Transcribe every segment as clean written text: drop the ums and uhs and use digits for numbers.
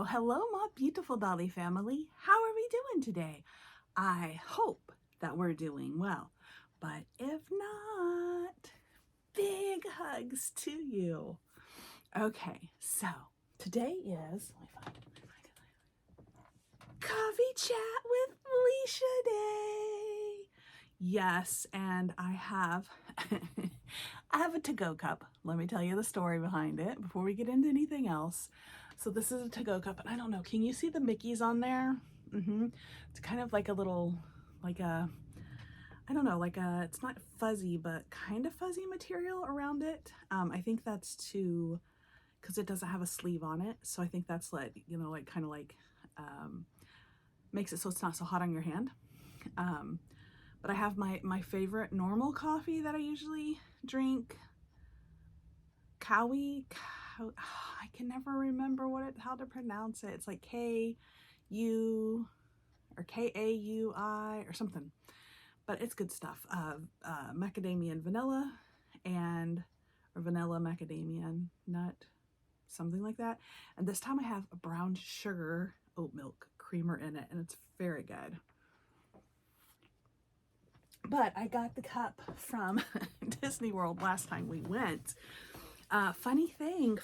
hello, my beautiful Dolly family. How are we doing today? I hope that we're doing well, but if not, big hugs to you. Okay, so today is, let me find it, Coffee Chat with Leisha Day. Yes, and I have I have a to-go cup. Let me tell you the story behind it before we get into anything else. So this is a to-go cup, and I don't know, can you see the Mickeys on there? It's kind of like a little, like a, I don't know, like a, it's not fuzzy, but kind of fuzzy material around it. I think that's to, because it doesn't have a sleeve on it. So I think that's like, you know, like kind of like, makes it so it's not so hot on your hand. But I have my favorite normal coffee that I usually drink. I can never remember how to pronounce it. It's like K-U or K-A-U-I or something, but it's good stuff. Macadamia and vanilla or vanilla macadamia nut, something like that. And this time I have a brown sugar oat milk creamer in it, and it's very good. But I got the cup from Disney World last time we went. Funny and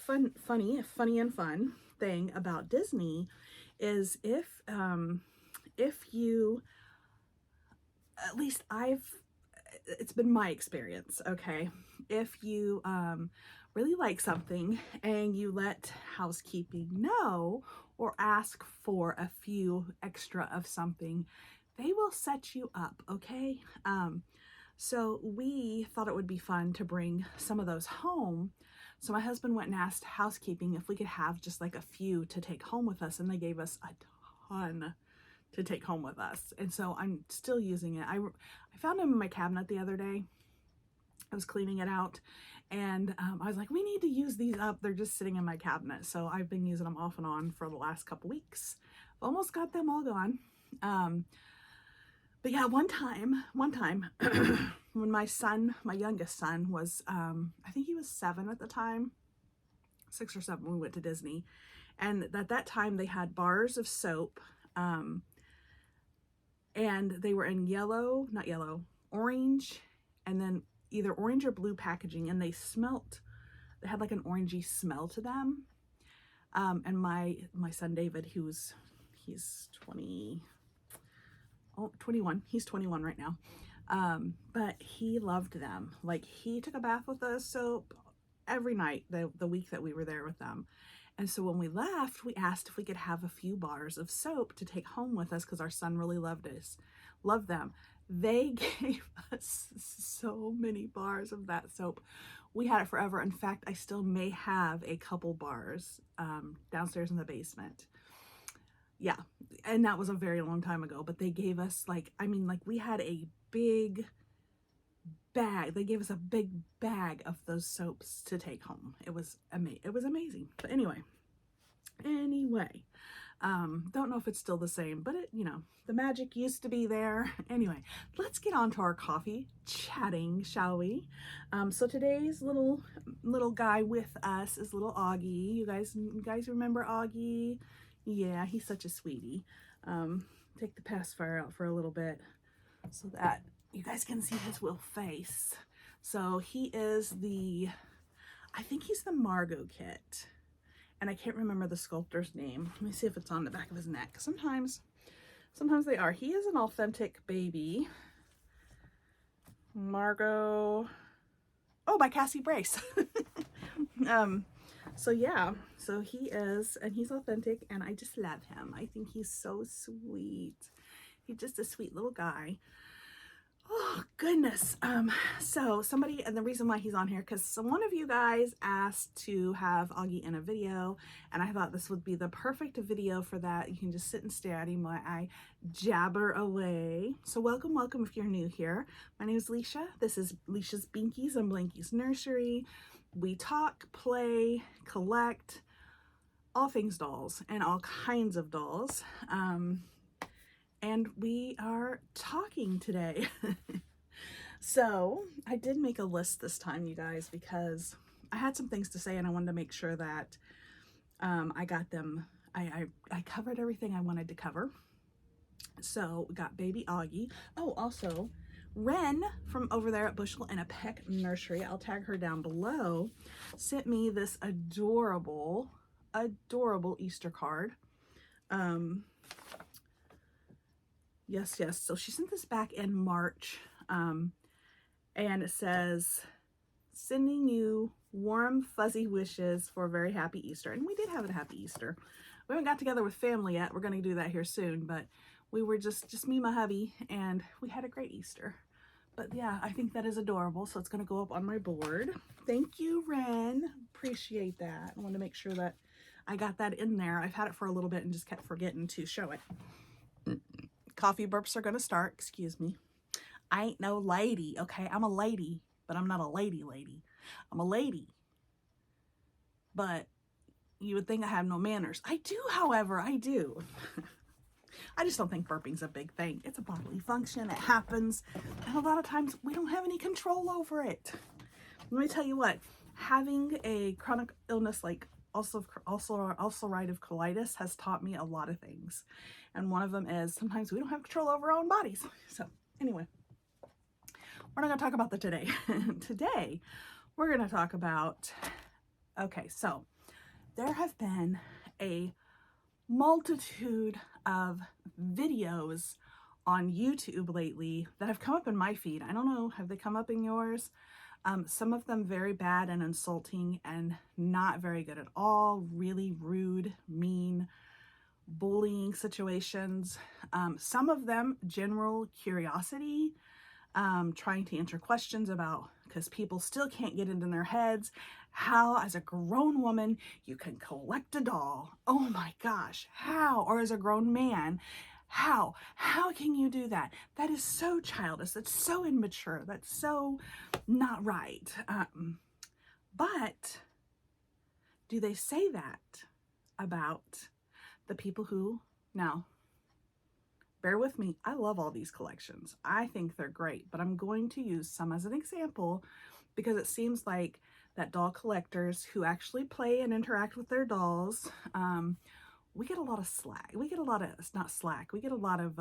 fun thing about Disney is if you, at least it's been my experience, okay? If you really like something and you let housekeeping know or ask for a few extra of something, they will set you up, okay? So we thought it would be fun to bring some of those home. So my husband went and asked housekeeping if we could have just like a few to take home with us, and they gave us a ton to take home with us. And so I'm still using it. I found them in my cabinet the other day. I was cleaning it out, and I was like, we need to use these up. They're just sitting in my cabinet. So I've been using them off and on for the last couple weeks. I've almost got them all gone. But yeah, one time when my youngest son was, I think he was 7 at the time, 6 or 7 when we went to Disney. And at that time they had bars of soap, and they were in orange, and then either orange or blue packaging, and they had like an orangey smell to them. And my son David, he's 21. He's 21 right now. But he loved them. Like, he took a bath with the soap every night the week that we were there with them. And so when we left, we asked if we could have a few bars of soap to take home with us because our son really loved them. They gave us so many bars of that soap. We had it forever. In fact, I still may have a couple bars downstairs in the basement. Yeah, and that was a very long time ago, but they gave us we had a big bag. They gave us a big bag of those soaps to take home. It was amazing. But anyway, don't know if it's still the same, but the magic used to be there. Anyway, let's get on to our coffee chatting, shall we? So today's little guy with us is little Auggie. You guys remember Auggie? Yeah, he's such a sweetie. Take the pacifier out for a little bit so that you guys can see his little face. So he is I think he's the Margot kit. And I can't remember the sculptor's name. Let me see if it's on the back of his neck. Sometimes they are. He is an authentic baby. Margot. Oh, by Cassie Brace. So yeah, so he is, and he's authentic, and I just love him. I think he's so sweet. He's just a sweet little guy. Oh goodness. So somebody, and the reason why he's on here, because one of you guys asked to have Auggie in a video, and I thought this would be the perfect video for that. You can just sit and stare at him while I jabber away. So welcome if you're new here. My name is Leisha. This is Leisha's Binkies and Blankies Nursery. We talk, play, collect, all things dolls and all kinds of dolls. And we are talking today. So I did make a list this time, you guys, because I had some things to say and I wanted to make sure that I got them I covered everything I wanted to cover. So we got baby Auggie. Oh, also Ren from over there at Bushel and a Peck Nursery, I'll tag her down below, sent me this adorable Easter card. Yes, so she sent this back in March, and it says, sending you warm fuzzy wishes for a very happy Easter. And we did have a happy Easter. We haven't got together with family yet. We're going to do that here soon, but we were just me and my hubby, and we had a great Easter. But yeah, I think that is adorable, so it's going to go up on my board. Thank you, Ren. Appreciate that. I want to make sure that I got that in there. I've had it for a little bit and just kept forgetting to show it. Coffee burps are going to start. Excuse me. I ain't no lady, okay? I'm a lady, but I'm not a lady. I'm a lady. But you would think I have no manners. I do, however, I do. I just don't think burping's a big thing. It's a bodily function. It happens. And a lot of times we don't have any control over it. Let me tell you what, having a chronic illness like ulcerative colitis has taught me a lot of things. And one of them is sometimes we don't have control over our own bodies. So anyway, we're not going to talk about that today. Today, we're going to talk about, okay, so there have been a multitude of videos on YouTube lately that have come up in my feed. I don't know, have they come up in yours? Some of them very bad and insulting and not very good at all, really rude, mean, bullying situations. Some of them general curiosity, trying to answer questions about, because people still can't get it in their heads how as a grown woman you can collect a doll. Oh my gosh, how? Or as a grown man, how can you do that? That is so childish. That's so immature. That's so not right. But do they say that about the people who, now bear with me, I love all these collections. I think they're great, but I'm going to use some as an example because it seems like that doll collectors who actually play and interact with their dolls, we get a lot of slack. We get a lot of, it's not slack, we get a lot of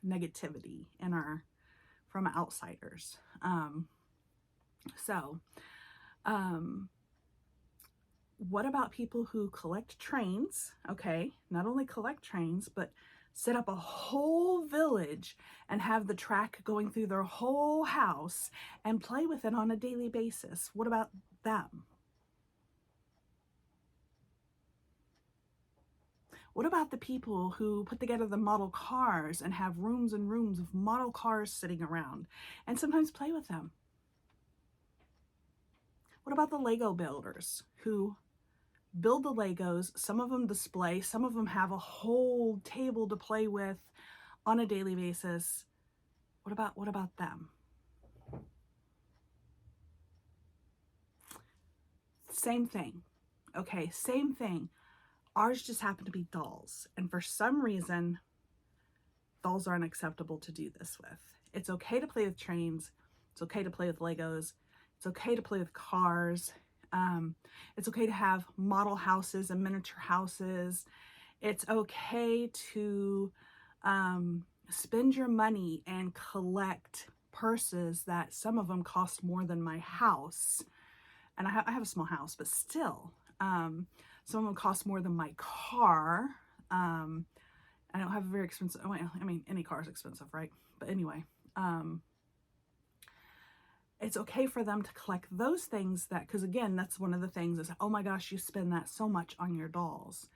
negativity in from outsiders. What about people who collect trains? Okay, not only collect trains, but set up a whole village and have the track going through their whole house and play with it on a daily basis. What about them? What about the people who put together the model cars and have rooms and rooms of model cars sitting around and sometimes play with them? What about the Lego builders who build the Legos? Some of them display, some of them have a whole table to play with on a daily basis. What about them? Same thing. Okay, same thing. Ours just happen to be dolls. And for some reason, dolls aren't acceptable to do this with. It's okay to play with trains. It's okay to play with Legos. It's okay to play with cars. It's okay to have model houses and miniature houses. It's okay to spend your money and collect purses that some of them cost more than my house. And I have a small house, but still, some of them cost more than my car. I don't have a very expensive, well, I mean, any car is expensive, right? But anyway, it's okay for them to collect those things that, because again, that's one of the things is, oh my gosh, you spend that so much on your dolls.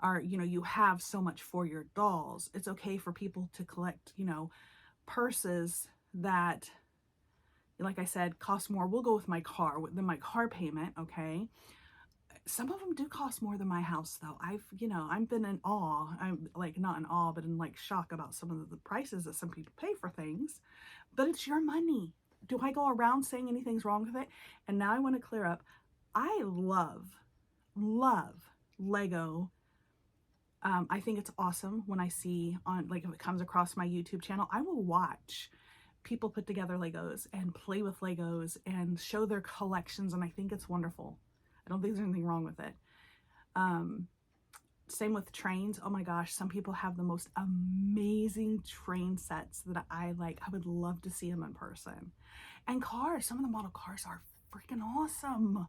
Or, you know, you have so much for your dolls. It's okay for people to collect, you know, purses that, like I said, cost more. We'll go with my car, than my car payment, okay? Some of them do cost more than my house, though. I've been in awe. I'm like, not in awe, but in like shock about some of the prices that some people pay for things. But it's your money. Do I go around saying anything's wrong with it? And now I want to clear up. I love Lego. I think it's awesome when I see on, like, if it comes across my YouTube channel, I will watch people put together Legos and play with Legos and show their collections. And I think it's wonderful. I don't think there's anything wrong with it. Same with trains. Oh my gosh, some people have the most amazing train sets that I like. I would love to see them in person. And cars, some of the model cars are freaking awesome.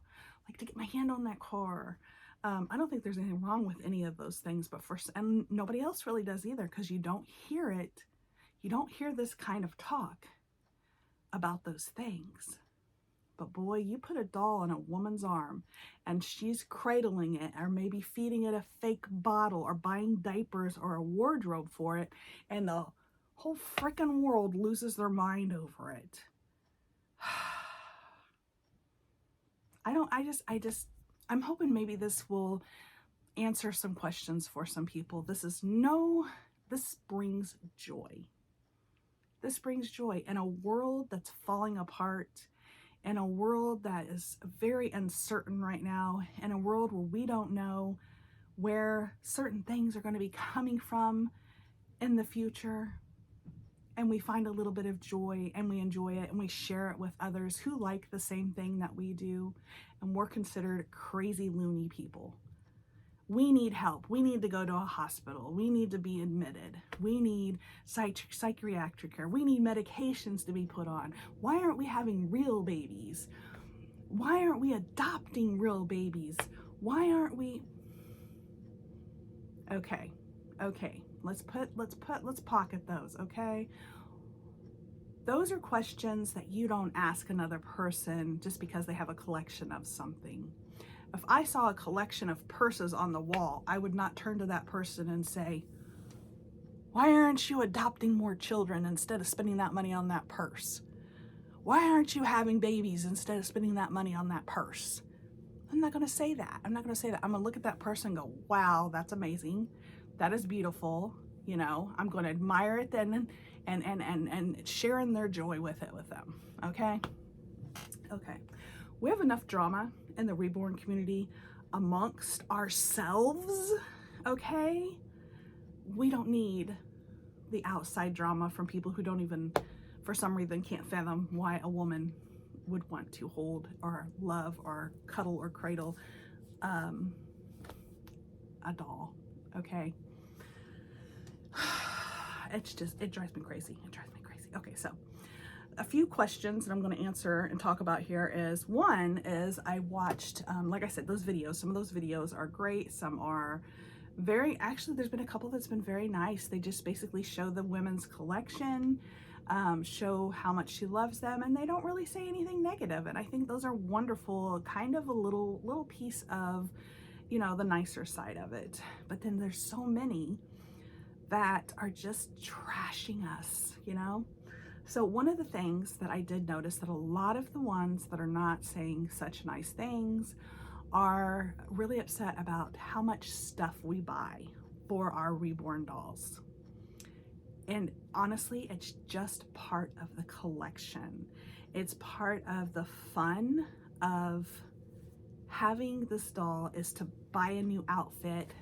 Like to get my hand on that car. I don't think there's anything wrong with any of those things, but and nobody else really does either, because you don't hear it. You don't hear this kind of talk about those things. But boy, you put a doll in a woman's arm and she's cradling it, or maybe feeding it a fake bottle, or buying diapers or a wardrobe for it, and the whole frickin' world loses their mind over it. I'm hoping maybe this will answer some questions for some people. This brings joy. This brings joy in a world that's falling apart, in a world that is very uncertain right now, in a world where we don't know where certain things are going to be coming from in the future. And we find a little bit of joy, and we enjoy it, and we share it with others who like the same thing that we do. And we're considered crazy loony people. We need help. We need to go to a hospital. We need to be admitted. We need psychiatric care. We need medications to be put on. Why aren't we having real babies? Why aren't we adopting real babies? Why aren't we? Okay. Let's pocket those, okay? Those are questions that you don't ask another person just because they have a collection of something. If I saw a collection of purses on the wall, I would not turn to that person and say, why aren't you adopting more children instead of spending that money on that purse? Why aren't you having babies instead of spending that money on that purse? I'm not going to say that. I'm going to look at that person and go, wow, that's amazing. That is beautiful. You know, I'm going to admire it then and sharing their joy with them. Okay. We have enough drama in the reborn community amongst ourselves. Okay. We don't need the outside drama from people who don't even, for some reason, can't fathom why a woman would want to hold or love or cuddle or cradle a doll. Okay. It drives me crazy. Okay, so a few questions that I'm going to answer and talk about here is, one is I watched, like I said, those videos. Some of those videos are great. Some are actually, there's been a couple that's been very nice. They just basically show the women's collection, show how much she loves them, and they don't really say anything negative. And I think those are wonderful, kind of a little piece of, you know, the nicer side of it. But then there's so many that are just trashing us, you know? So one of the things that I did notice, that a lot of the ones that are not saying such nice things are really upset about how much stuff we buy for our reborn dolls. And honestly, it's just part of the collection. It's part of the fun of having this doll, is to buy a new outfit,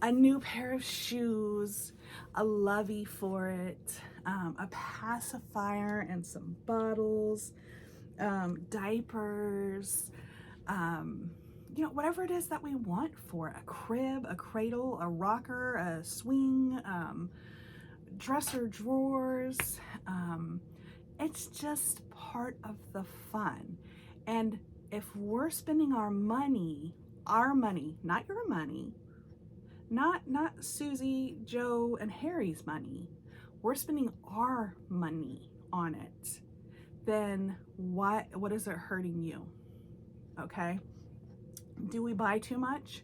a new pair of shoes, a lovey for it, a pacifier and some bottles, diapers, you know, whatever it is that we want for it. A crib, a cradle, a rocker, a swing, dresser drawers. It's just part of the fun. And if we're spending our money, not your money, not Susie, Joe, and Harry's money, we're spending our money on it, then what is it hurting you? Okay. Do we buy too much?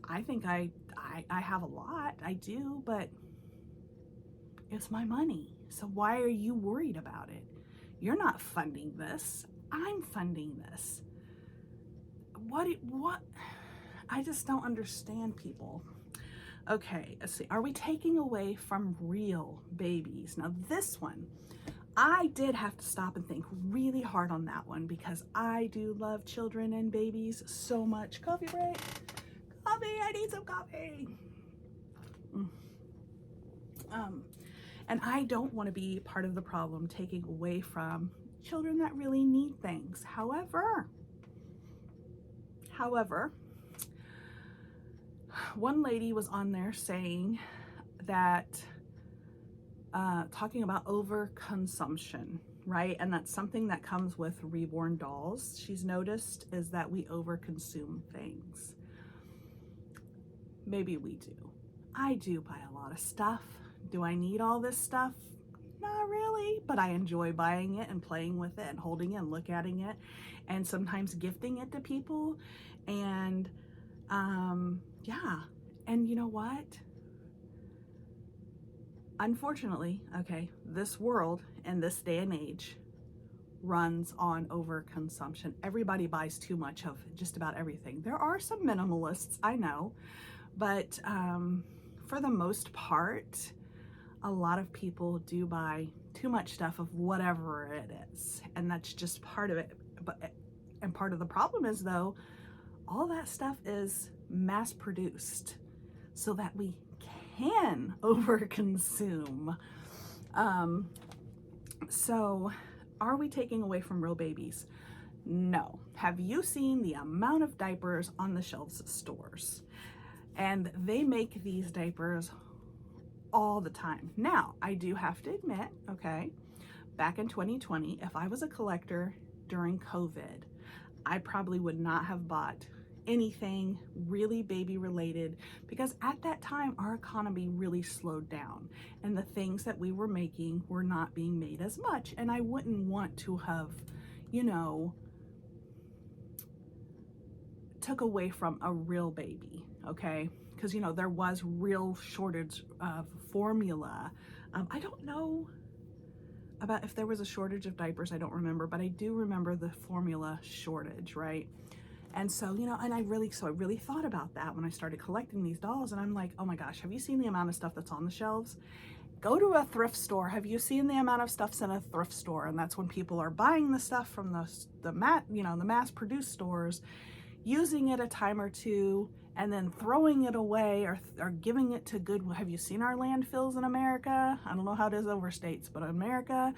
I think I have a lot. I do, but it's my money. So why are you worried about it? You're not funding this. I'm funding this. What? I just don't understand people. Okay, let's see. Are we taking away from real babies? Now this one, I did have to stop and think really hard on that one, because I do love children and babies so much. Coffee break. Coffee, I need some coffee. And I don't want to be part of the problem taking away from children that really need things. However, one lady was on there saying that, talking about overconsumption, right? And that's something that comes with reborn dolls. She's noticed is that we overconsume things. Maybe we do. I do buy a lot of stuff. Do I need all this stuff? Not really, but I enjoy buying it and playing with it and holding it and looking at it and sometimes gifting it to people. And yeah, and you know what? Unfortunately, okay, this world and this day and age runs on overconsumption. Everybody buys too much of just about everything. There are some minimalists, I know, but for the most part, a lot of people do buy too much stuff of whatever it is, and that's just part of it. And part of the problem is, though, all that stuff is mass produced so that we can overconsume. So are we taking away from real babies? No. Have you seen the amount of diapers on the shelves of stores? And they make these diapers all the time. Now, I do have to admit, okay, back in 2020, if I was a collector during COVID, I probably would not have bought anything really baby related, because at that time our economy really slowed down and the things that we were making were not being made as much, and I wouldn't want to have, you know, took away from a real baby, okay? Because, you know, there was real shortage of formula. I don't know about if there was a shortage of diapers, I don't remember, but I do remember the formula shortage, right? And so, you know, and I really thought about that when I started collecting these dolls, and I'm like, oh my gosh, have you seen the amount of stuff that's on the shelves? Go to a thrift store. Have you seen the amount of stuff's in a thrift store? And that's when people are buying the stuff from the mass-produced stores, using it a time or two, and then throwing it away or giving it to Goodwill. Have you seen our landfills in America? I don't know how it is over states, but in America,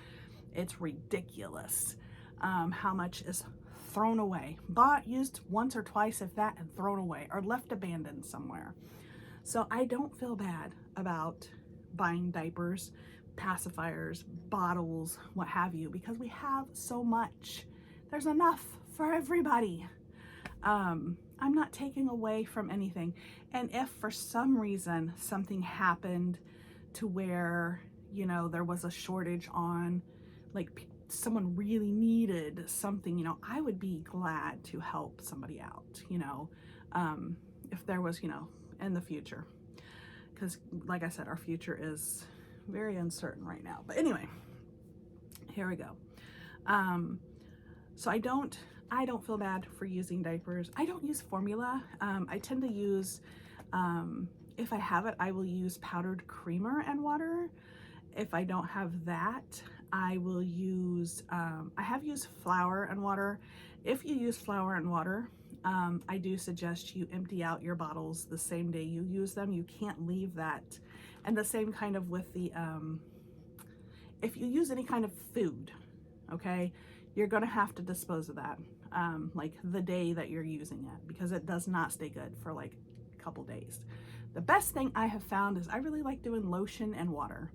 it's ridiculous how much is thrown away, bought, used once or twice, if that, and thrown away or left abandoned somewhere. So I don't feel bad about buying diapers, pacifiers, bottles, what have you, because we have so much. There's enough for everybody. I'm not taking away from anything. And if for some reason something happened to where, you know, there was a shortage on, like, someone really needed something, you know, I would be glad to help somebody out, you know, if there was, you know, in the future. Because like I said, our future is very uncertain right now. But anyway, here we go. So I don't feel bad for using diapers. I don't use formula. I tend to use, if I have it, I will use powdered creamer and water. If I don't have that, I will use, I have used flour and water. If you use flour and water, I do suggest you empty out your bottles the same day you use them. You can't leave that. And the same kind of with the, if you use any kind of food, okay, you're gonna have to dispose of that, like the day that you're using it, because it does not stay good for like a couple days. The best thing I have found is I really like doing lotion and water.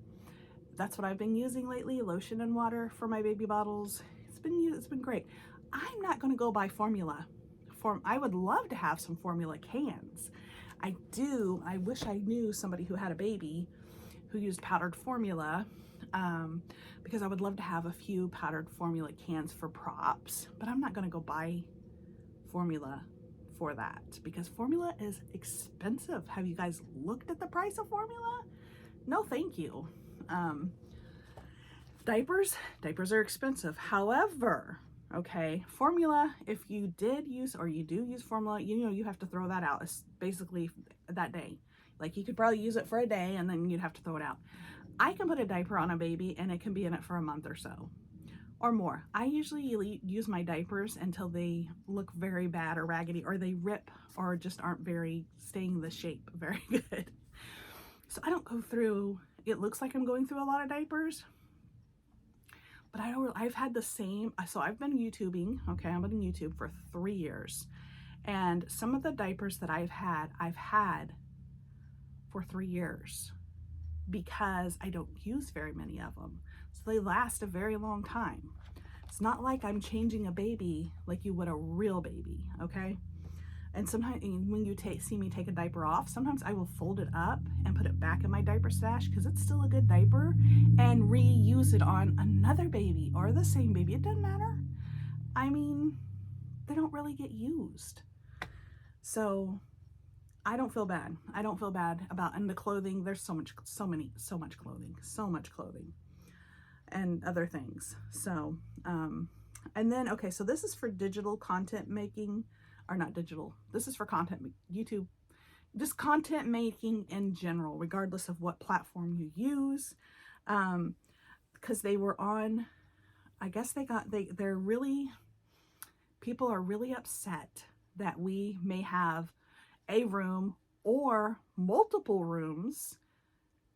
That's what I've been using lately, lotion and water for my baby bottles. It's been great. I'm not gonna go buy formula. I would love to have some formula cans. I wish I knew somebody who had a baby who used powdered formula, because I would love to have a few powdered formula cans for props, but I'm not gonna go buy formula for that because formula is expensive. Have you guys looked at the price of formula? No, thank you. Diapers are expensive. However, okay, formula, if you did use or you do use formula, you know, you have to throw that out. It's basically that day. Like you could probably use it for a day and then you'd have to throw it out. I can put a diaper on a baby and it can be in it for a month or so or more. I usually use my diapers until they look very bad or raggedy, or they rip, or just aren't staying the shape very good. So I don't go through, it looks like I'm going through a lot of diapers, but I've had the same, so I've been YouTubing, okay, I've been on YouTube for 3 years, and some of the diapers that I've had for 3 years because I don't use very many of them. So they last a very long time. It's not like I'm changing a baby like you would a real baby, okay? And sometimes when you see me take a diaper off, sometimes I will fold it up and put it back in my diaper stash because it's still a good diaper, and reuse it on another baby or the same baby. It doesn't matter. I mean, they don't really get used. So I don't feel bad. I don't feel bad about, and the clothing, there's so much clothing and other things. So, and then, okay, so this is for digital content making, or not digital, this is for content, YouTube, just content making in general, regardless of what platform you use. Because they were on, I guess they're really, people are really upset that we may have a room or multiple rooms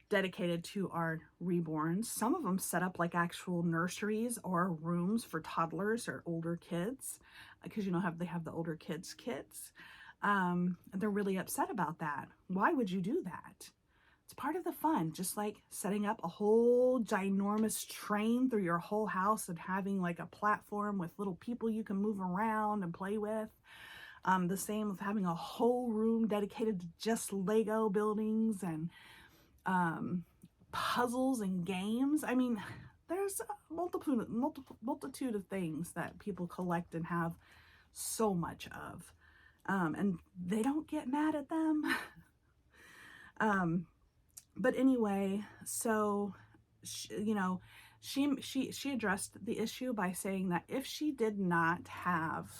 dedicated to our reborns. Some of them set up like actual nurseries or rooms for toddlers or older kids, because you know they have the older kids. They're really upset about that. Why would you do that? It's part of the fun, just like setting up a whole ginormous train through your whole house and having like a platform with little people you can move around and play with. The same with having a whole room dedicated to just Lego buildings and puzzles and games. I mean, there's a multitude of things that people collect and have so much of, and they don't get mad at them. But anyway, so she addressed the issue by saying that if she did not have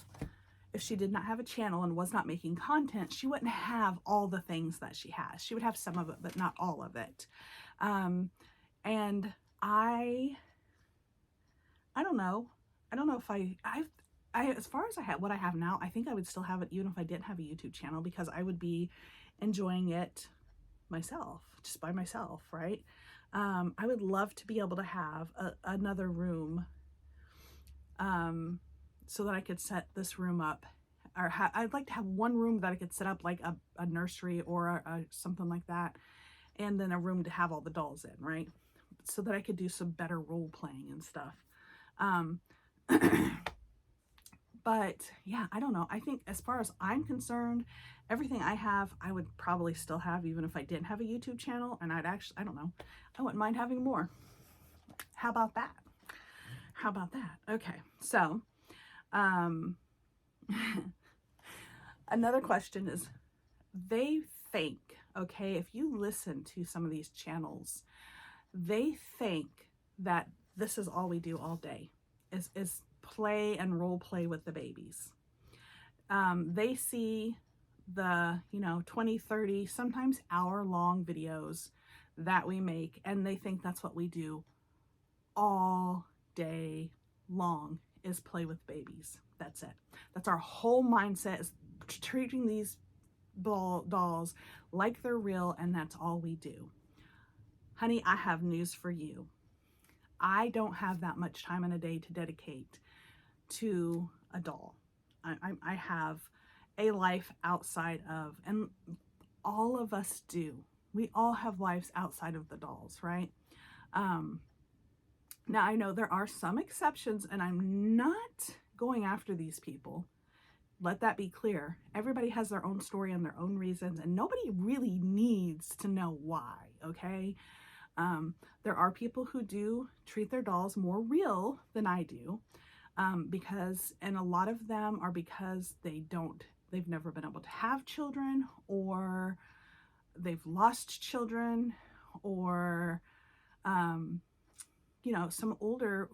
a channel and was not making content, she wouldn't have all the things that she has. She would have some of it, but not all of it. And I don't know. I don't know if I as far as what I have now, I think I would still have it even if I didn't have a YouTube channel, because I would be enjoying it myself, just by myself, right? I would love to be able to have another room, so that I could set this room up, or I'd like to have one room that I could set up like a nursery or something like that, and then a room to have all the dolls in, right? So that I could do some better role playing and stuff. But yeah, I don't know. I think as far as I'm concerned, everything I have, I would probably still have even if I didn't have a YouTube channel, and I don't know, I wouldn't mind having more. How about that? How about that? Okay, so another question is, they think, okay, if you listen to some of these channels, they think that this is all we do all day is play and role play with the babies. They see the 20, 30, sometimes hour-long videos that we make, and they think that's what we do all day long, is play with babies. That's it. That's our whole mindset, is treating these dolls like they're real, and that's all we do. Honey, I have news for you. I don't have that much time in a day to dedicate to a doll. I have a life outside of, and all of us do. We all have lives outside of the dolls, right? Now, I know there are some exceptions, and I'm not going after these people. Let that be clear. Everybody has their own story and their own reasons, and nobody really needs to know why, okay? There are people who do treat their dolls more real than I do, and a lot of them are because they've never been able to have children, or they've lost children, or, some older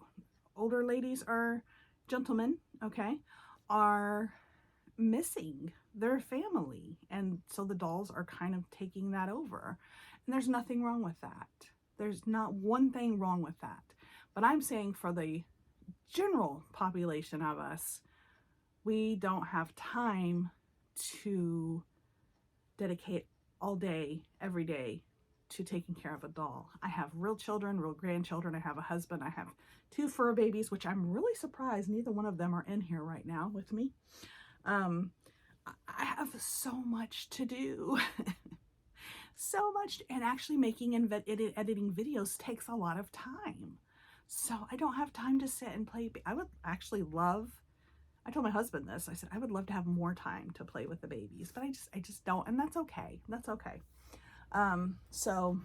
ladies or gentlemen, okay, are missing their family, and so the dolls are kind of taking that over, and there's nothing wrong with that. There's not one thing wrong with that. But I'm saying for the general population of us, we don't have time to dedicate all day, every day, to taking care of a doll. I have real children, real grandchildren. I have a husband. I have 2 fur babies, which I'm really surprised neither one of them are in here right now with me. I have so much to do. so much, and actually making and editing videos takes a lot of time. So I don't have time to sit and play. I would actually love, I told my husband this, I said, I would love to have more time to play with the babies, but I just don't, and that's okay. That's okay. So,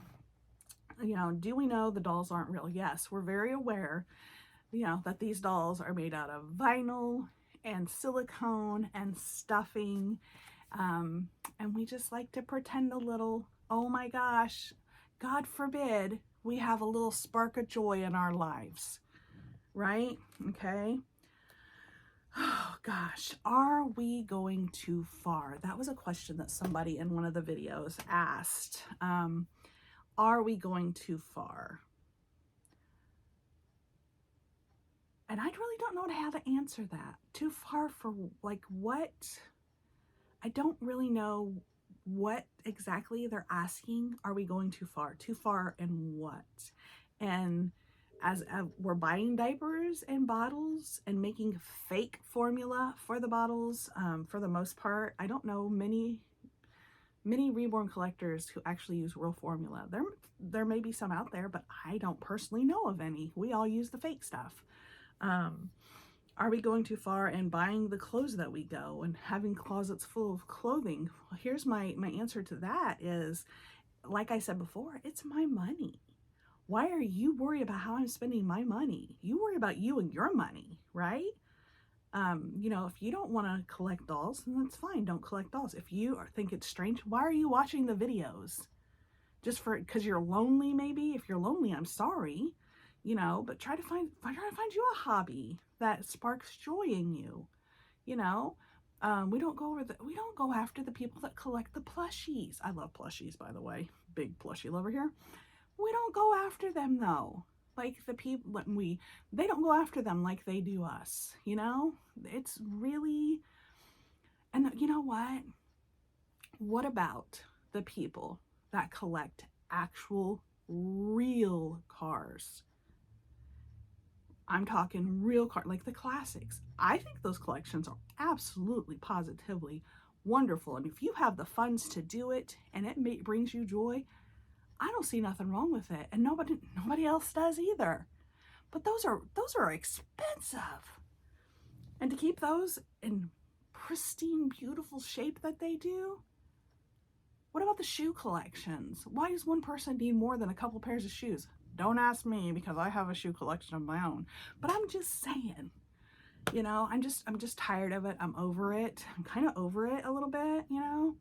you know, do we know the dolls aren't real? Yes, we're very aware, you know, that these dolls are made out of vinyl and silicone and stuffing. And we just like to pretend a little, oh my gosh, God forbid we have a little spark of joy in our lives, right? Okay. Oh gosh, are we going too far? That was a question that somebody in one of the videos asked. Are we going too far? And I really don't know how to answer that. Too far for like what? I don't really know what exactly they're asking. Are we going too far? Too far in what? And as we're buying diapers and bottles and making fake formula for the bottles, for the most part, I don't know many Reborn collectors who actually use real formula. There may be some out there, but I don't personally know of any. We all use the fake stuff. Are we going too far in buying the clothes that we go and having closets full of clothing? Well, here's my answer to that is, like I said before, it's my money. Why are you worried about how I'm spending my money? You worry about you and your money, right? You know, if you don't want to collect dolls, then that's fine. Don't collect dolls. If you think it's strange, why are you watching the videos? Just because you're lonely, maybe? If you're lonely, I'm sorry. You know, but try to find you a hobby that sparks joy in you. You know, we don't go after the people that collect the plushies. I love plushies, by the way. Big plushie lover here. We don't go after them though. Like the people they don't go after them like they do us. You know, it's really, and you know what? What about the people that collect actual real cars? I'm talking real cars, like the classics. I think those collections are absolutely, positively wonderful. And if you have the funds to do it and it brings you joy, I don't see nothing wrong with it. And nobody else does either. But those are expensive. And to keep those in pristine, beautiful shape that they do. What about the shoe collections? Why does one person need more than a couple pairs of shoes? Don't ask me, because I have a shoe collection of my own. But I'm just saying, you know, I'm just tired of it. I'm over it. I'm kind of over it a little bit, you know.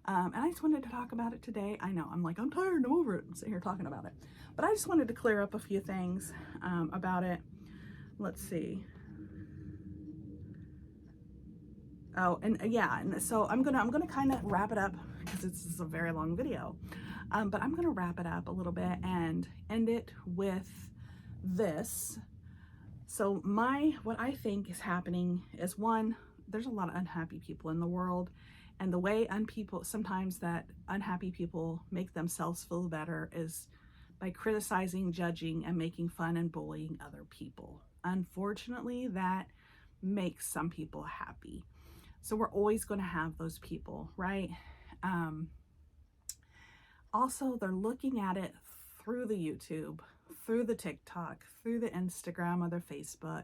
And I just wanted to talk about it today. I know, I'm tired, I'm over it. I'm sitting here talking about it. But I just wanted to clear up a few things about it. Let's see. Oh, and yeah, and so I'm gonna kind of wrap it up, because this is a very long video. But I'm gonna wrap it up a little bit and end it with this. So what I think is happening is, one, there's a lot of unhappy people in the world, and the way sometimes that unhappy people make themselves feel better is by criticizing, judging, and making fun and bullying other people. Unfortunately, that makes some people happy. So we're always going to have those people, right? Also, they're looking at it through the YouTube, through the TikTok, through the Instagram or the Facebook,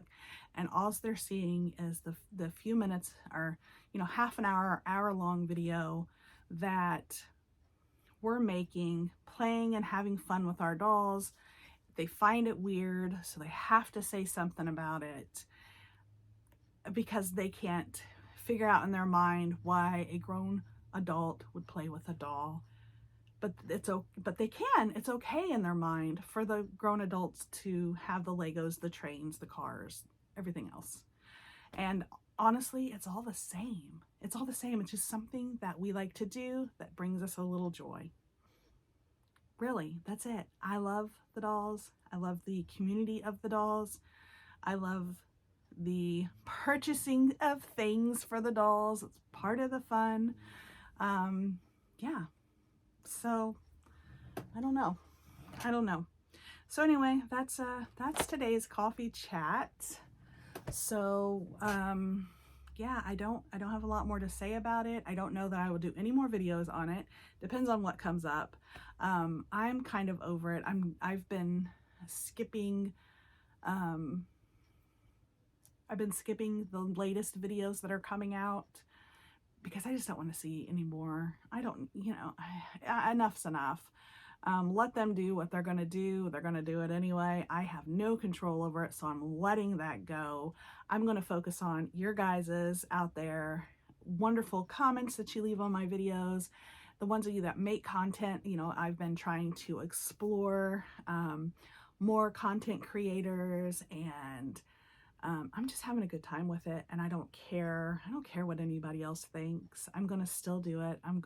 and all they're seeing is the few minutes or, you know, half an hour, hour-long video that we're making, playing and having fun with our dolls. They find it weird, so they have to say something about it, because they can't figure out in their mind why a grown adult would play with a doll. But they can. It's okay in their mind for the grown adults to have the Legos, the trains, the cars, everything else. And honestly, it's all the same. It's all the same. It's just something that we like to do that brings us a little joy. Really, that's it. I love the dolls. I love the community of the dolls. I love the purchasing of things for the dolls. It's part of the fun. Yeah. So I don't know. So anyway, that's today's coffee chat. So yeah, I don't have a lot more to say about it. I don't know that I will do any more videos on it. Depends on what comes up. I'm kind of over it. I've been skipping the latest videos that are coming out because I just don't want to see anymore. I don't, enough's enough. Let them do what they're going to do. They're going to do it anyway. I have no control over it, so I'm letting that go. I'm going to focus on your guys's out there wonderful comments that you leave on my videos. The ones of you that make content, I've been trying to explore more content creators, and I'm just having a good time with it, and I don't care what anybody else thinks. I'm gonna still do it. I'm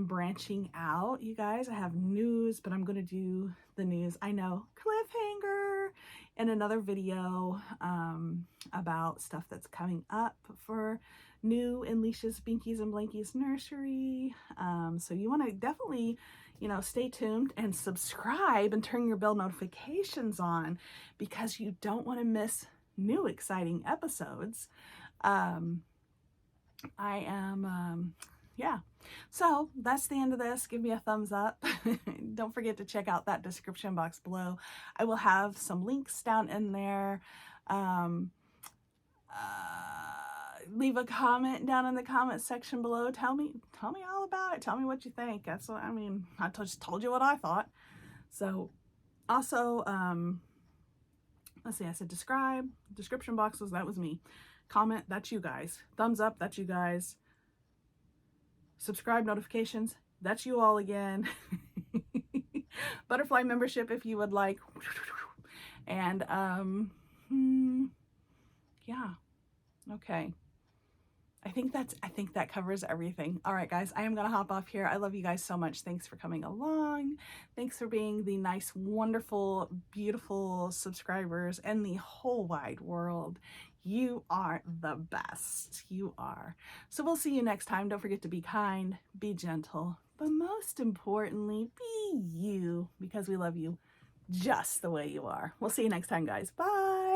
branching out, you guys. I have news, but I'm gonna do the news, I know, cliffhanger, in another video about stuff that's coming up for new in Leisha's Binkies and Blankies Nursery. So you want to definitely, stay tuned and subscribe and turn your bell notifications on, because you don't want to miss new exciting episodes. Yeah. So that's the end of this. Give me a thumbs up. Don't forget to check out that description box below. I will have some links down in there. Leave a comment down in the comment section below. Tell me all about it. Tell me what you think. That's what I mean. I just told you what I thought. So also, let's see, I said describe, description boxes, that was me. Comment, that's you guys. Thumbs up, that's you guys. Subscribe, notifications, that's you all again. Butterfly membership if you would like. And yeah, okay. I think that covers everything. All right, guys, I am gonna hop off here. I love you guys so much. Thanks for coming along. Thanks for being the nice, wonderful, beautiful subscribers in the whole wide world. You are the best. You are. So we'll see you next time. Don't forget to be kind, be gentle, but most importantly, be you, because we love you just the way you are. We'll see you next time, guys. Bye.